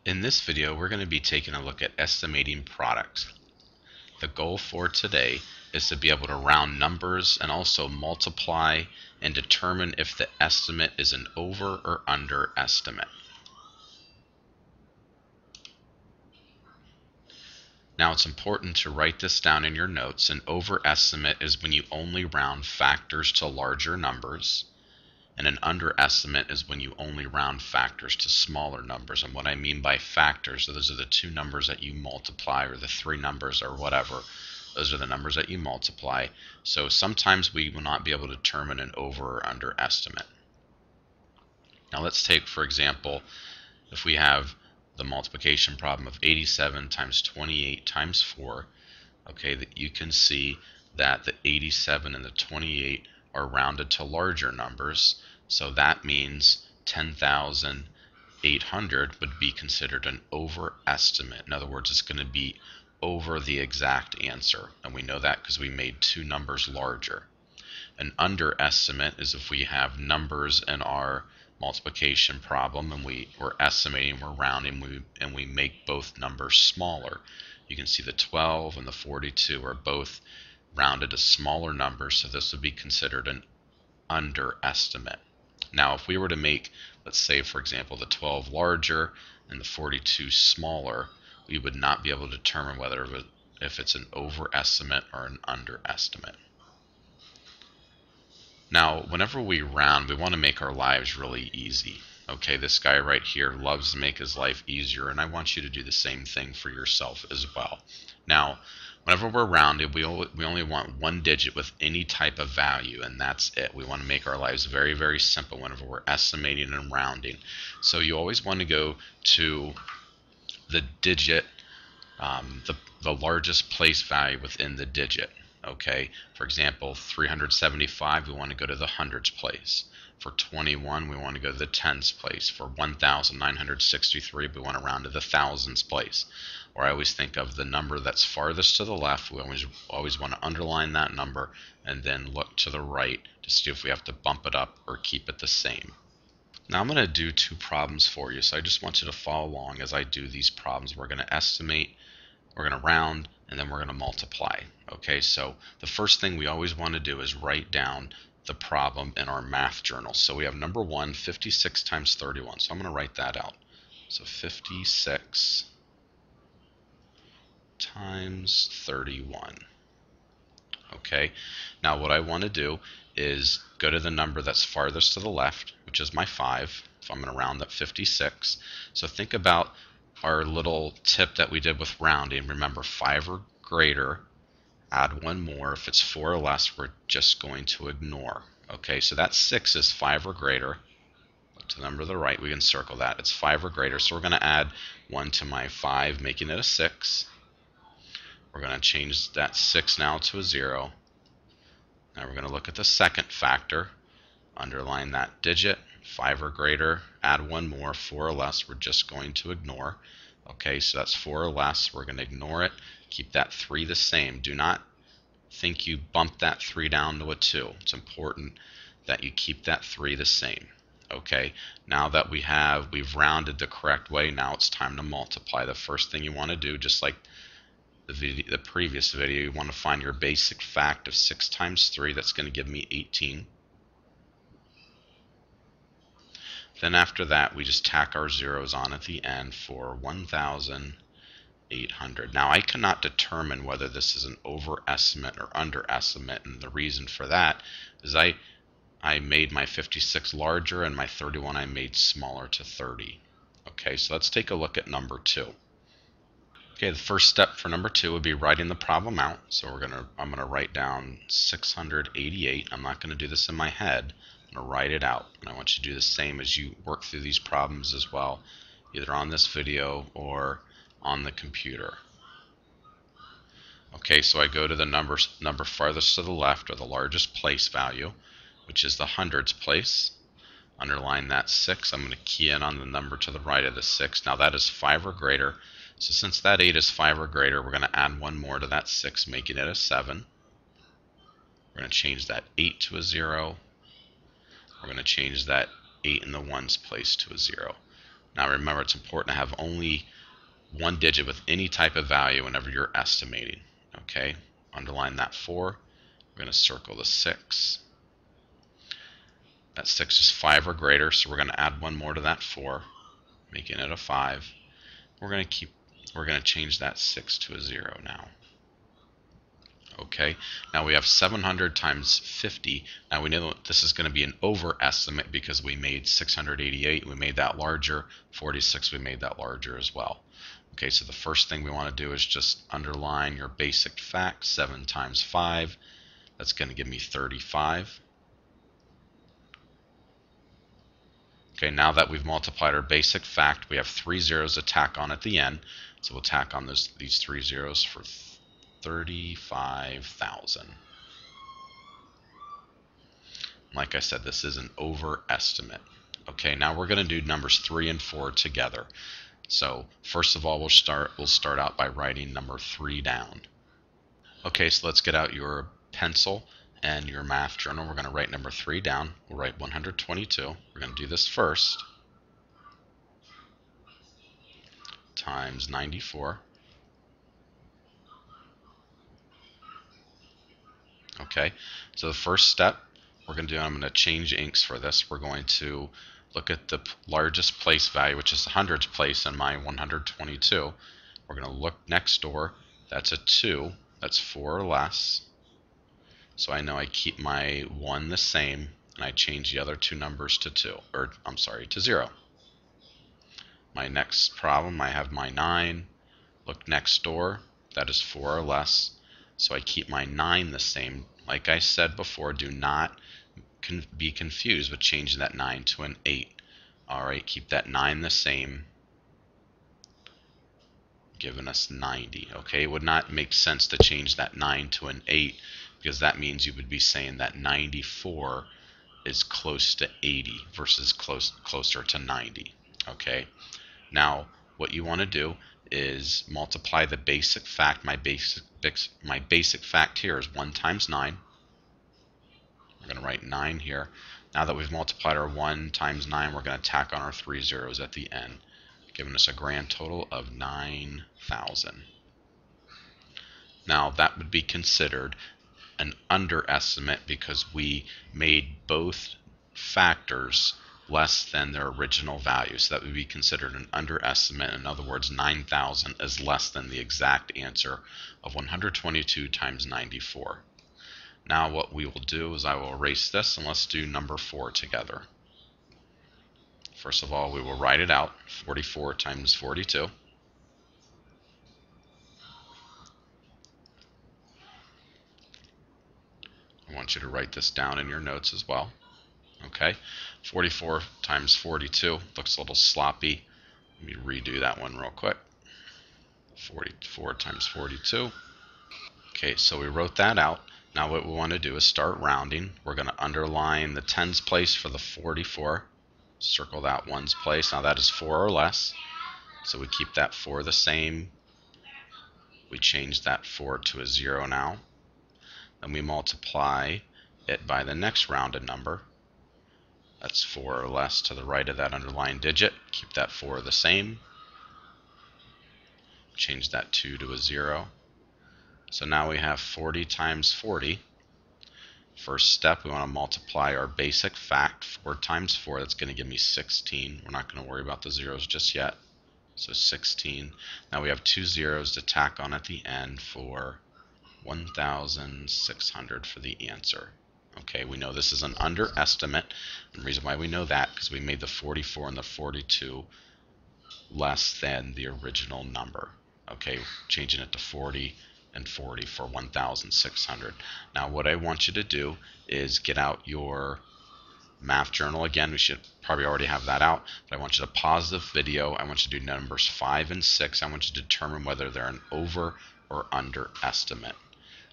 In this video, we're going to be taking a look at estimating products. The goal for today is to be able to round numbers and also multiply and determine if the estimate is an over or under estimate. Now it's important to write this down in your notes. An overestimate is when you only round factors to larger numbers, and an underestimate is when you only round factors to smaller numbers. And what I mean by factors, those are the two numbers that you multiply, or the three numbers, or whatever. Those are the numbers that you multiply. So sometimes we will not be able to determine an over or underestimate. Now let's take, for example, if we have the multiplication problem of 87 times 28 times 4, okay, that you can see that the 87 and the 28 are rounded to larger numbers, so that means 10,800 would be considered an overestimate. In other words, it's going to be over the exact answer, and we know that because we made two numbers larger. An underestimate is if we have numbers in our multiplication problem and we're estimating, we're rounding, and we make both numbers smaller. You can see the 12 and the 42 are both rounded to smaller numbers, so this would be considered an underestimate. Now if we were to make, let's say for example, the 12 larger and the 42 smaller, we would not be able to determine whether if it's an overestimate or an underestimate. Now, whenever we round, we want to make our lives really easy. Okay, this guy right here loves to make his life easier, and I want you to do the same thing for yourself as well. Now, whenever we're rounded, we only want one digit with any type of value, and that's it. We want to make our lives very, very simple whenever we're estimating and rounding. So you always want to go to the digit, the largest place value within the digit. Okay, for example, 375, we want to go to the hundreds place. For 21, we want to go to the tens place. For 1,963, we want to round to the thousands place. Or I always think of the number that's farthest to the left. We always want to underline that number and then look to the right to see if we have to bump it up or keep it the same. Now I'm going to do two problems for you, so I just want you to follow along as I do these problems. We're going to estimate, we're going to round, and then we're going to multiply. Okay, so the first thing we always want to do is write down the problem in our math journal. So we have number 1, 56 times 31. So I'm going to write that out. So 56 times 31. Okay, now what I want to do is go to the number that's farthest to the left, which is my 5. So I'm going to round up 56. So think about our little tip that we did with rounding. Remember, 5 or greater, add one more. If it's 4 or less, we're just going to ignore. Okay, so that 6 is 5 or greater. Look to the number to the right, we can circle that. It's 5 or greater, so we're going to add 1 to my 5, making it a 6. We're going to change that 6 now to a 0. Now we're going to look at the second factor. Underline that digit, 5 or greater, add one more. 4 or less, we're just going to ignore. Okay, so that's 4 or less, we're going to ignore it. Keep that 3 the same. Do not think you bump that 3 down to a 2. It's important that you keep that 3 the same. Okay, now that we've rounded the correct way, now it's time to multiply. The first thing you want to do, just like the previous video, you want to find your basic fact of 6 times 3. That's going to give me 18. Then after that, we just tack our zeros on at the end for 1,800. Now I cannot determine whether this is an overestimate or underestimate, and the reason for that is I made my 56 larger and my 31 I made smaller to 30. Okay, so let's take a look at number 2. Okay, the first step for number 2 would be writing the problem out. So I'm gonna write down 688. I'm not gonna do this in my head. I'm gonna write it out, and I want you to do the same as you work through these problems as well, either on this video or on the computer. Okay, so I go to the number farthest to the left, or the largest place value, which is the hundreds place. Underline that 6. I'm going to key in on the number to the right of the 6. Now that is 5 or greater. So since that 8 is 5 or greater, we're going to add one more to that 6, making it a 7. We're going to change that 8 to a 0. We're going to change that 8 in the ones place to a 0. Now remember, it's important to have only one digit with any type of value whenever you're estimating. Okay, underline that 4. We're going to circle the 6. That 6 is 5 or greater, so we're going to add one more to that 4, making it a 5. We're going to change that 6 to a 0 now. Okay, now we have 700 times 50. Now we know that this is going to be an overestimate because we made 688, we made that larger, 46, we made that larger as well. Okay, so the first thing we want to do is just underline your basic fact, 7 times 5. That's going to give me 35. Okay, now that we've multiplied our basic fact, we have 3 zeros to tack on at the end. So we'll tack on these 3 zeros for 35,000. Like I said, this is an overestimate. Okay, now we're going to do numbers 3 and 4 together. So first of all, we'll start out by writing number 3 down. Okay, so let's get out your pencil and your math journal. We're going to write number 3 down. We'll write 122. We're going to do this first. Times 94. Okay, so the first step we're going to do, I'm going to change inks for this. We're going to look at the largest place value, which is the hundreds place in my 122. We're going to look next door. That's a 2. That's 4 or less. So I know I keep my 1 the same, and I change the other 2 numbers to 2, or I'm sorry, to 0. My next problem, I have my 9. Look next door. That is 4 or less. So I keep my 9 the same. Like I said before, do not be confused with changing that 9 to an 8. Alright, keep that 9 the same, giving us 90. Okay, it would not make sense to change that 9 to an 8 because that means you would be saying that 94 is close to 80 versus closer to 90. Okay, now what you want to do is multiply the basic fact. My basic fact here is 1 times 9. We're going to write 9 here. Now that we've multiplied our 1 times 9, we're going to tack on our 3 zeros at the end, giving us a grand total of 9,000. Now that would be considered an underestimate because we made both factors less than their original value. So that would be considered an underestimate. In other words, 9,000 is less than the exact answer of 122 times 94. Now what we will do is I will erase this, and let's do number 4 together. First of all, we will write it out. 44 times 42. I want you to write this down in your notes as well. Okay, 44 times 42 looks a little sloppy. Let me redo that one real quick. 44 times 42. Okay, so we wrote that out. Now what we want to do is start rounding. We're going to underline the tens place for the 44. Circle that ones place. Now that is 4 or less. So we keep that 4 the same. We change that 4 to a 0 now. Then we multiply it by the next rounded number. That's 4 or less to the right of that underlined digit. Keep that 4 the same. Change that 2 to a 0. So now we have 40 times 40. First step, we want to multiply our basic fact. 4 times 4, that's going to give me 16. We're not going to worry about the zeros just yet. So 16. Now we have 2 zeros to tack on at the end for 1,600 for the answer. Okay, we know this is an underestimate. And the reason why we know that because we made the 44 and the 42 less than the original number. Okay, changing it to 40 and 40 for 1,600. Now what I want you to do is get out your math journal. Again, we should probably already have that out, but I want you to pause the video. I want you to do numbers 5 and 6. I want you to determine whether they're an over or under estimate.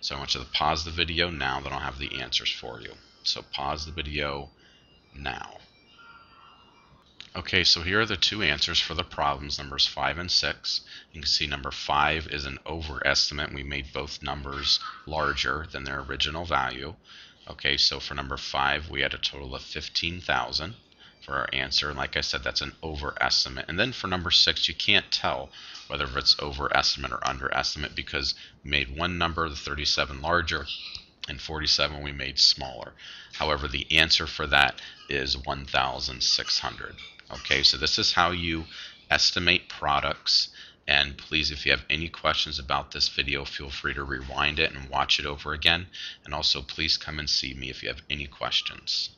So I want you to pause the video now, then I'll have the answers for you. So pause the video now. Okay, so here are the 2 answers for the problems, numbers 5 and 6. You can see number 5 is an overestimate. We made both numbers larger than their original value. Okay, so for number 5, we had a total of 15,000. for our answer. And like I said, that's an overestimate. And then for number 6, you can't tell whether it's overestimate or underestimate because we made one number, the 37, larger, and 47 we made smaller. However, the answer for that is 1,600. Okay, so this is how you estimate products. And please, if you have any questions about this video, feel free to rewind it and watch it over again. And also, please come and see me if you have any questions.